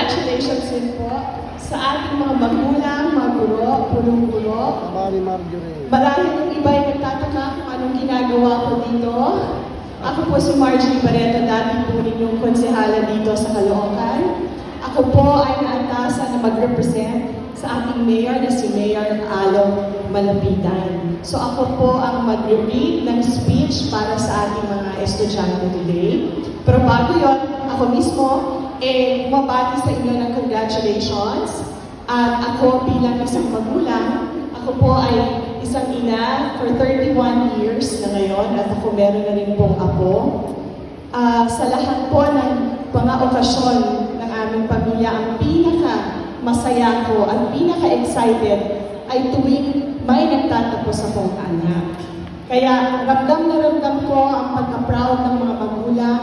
congratulations din po sa ating mga magulang, mga guro, punong-guro. Mari Marjorie. Marahil yung iba ay nagtataka kung anong ginagawa ko dito. Ako po si Marjorie Barreto, dati po ninyong konsehala dito sa Caloocan. Ako po ay naantasan na mag-represent sa ating mayor na si Mayor Alo Malapitan. So ako po ang mag-read ng speech para sa ating mga estudyante today. Pero bago yon, ako mismo mabati sa inyo ng congratulations. At ako bilang isang magulang, ako po ay isang ina for 31 years na ngayon at ako meron na rin pong apo. Sa lahat po ng mga okasyon ng aming pamilya, ang pinaka-masaya ko at pinaka-excited ay tuwing may nagtatapos akong anak. Kaya ramdam na ramdam ko ang pagka-proud ng mga magulang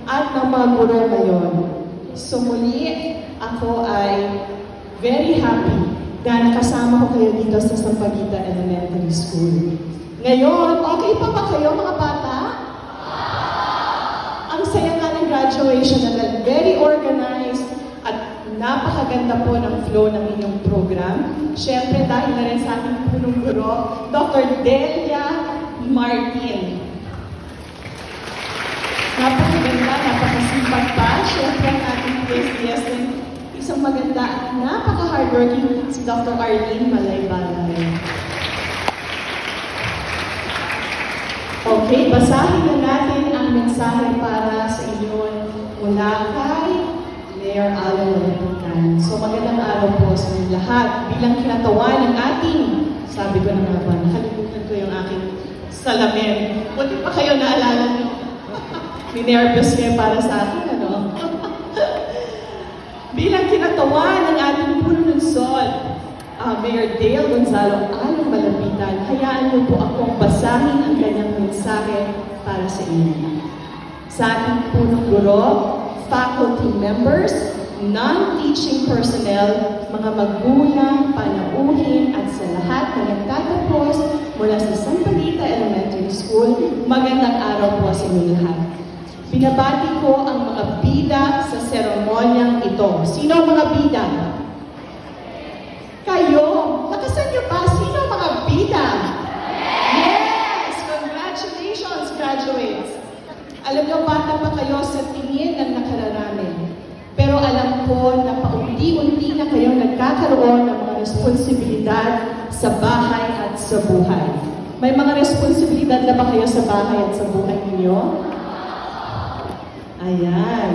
at ng mga guro ngayon. So muli, ako ay very happy na nakasama ko kayo dito sa Sampaguita Elementary School. Ngayon, okay pa ba kayo mga bata? Ang saya nga ng graduation na very organized at napakaganda po ng flow ng inyong program. Siyempre dahil na rin sa ating punong guro, Dr. Delia Martin. Napakaganda, napakasimpag pa. Siyempre ang ating PSDS din. Isang maganda at napaka-hardworking si Dr. Arlene Malaybalay. Okay, basahin na natin ang mensahe para sa inyo mula kay Mayor Alo Malapitan. So magandang araw po sa inyo lahat. Bilang kinatawan ng ating, sabi ko na nga ba, nakalimutan ko yung aking salamin. Buti pa kayo naalala niyo. Minervous kayo para sa akin, ano? Bilang kinatawan ng ating punong-lungsod, Mayor Dale Gonzalo Alo Malapitan, hayaan niyo po akong basahin ang kanyang mensahe para sa inyo. Sa ating punong guro, faculty members, non-teaching personnel, mga magulang, panauhin, at sa lahat na nagtatapos mula sa Sampaguita Elementary School, magandang araw po sa inyo lahat. Binabati ko ang mga bida sa seremonyang ito. Sino ang mga bida? Kayo! Nakasan niyo ba? Sino ang mga bida? Yes! Congratulations, graduates! Alam niyo, bata pa kayo sa tingin ng nakararami. Pero alam ko na paunti-unti na kayo nagkakaroon ng mga responsibilidad sa bahay at sa buhay. May mga responsibilidad na ba kayo sa bahay at sa buhay ninyo? Ayan.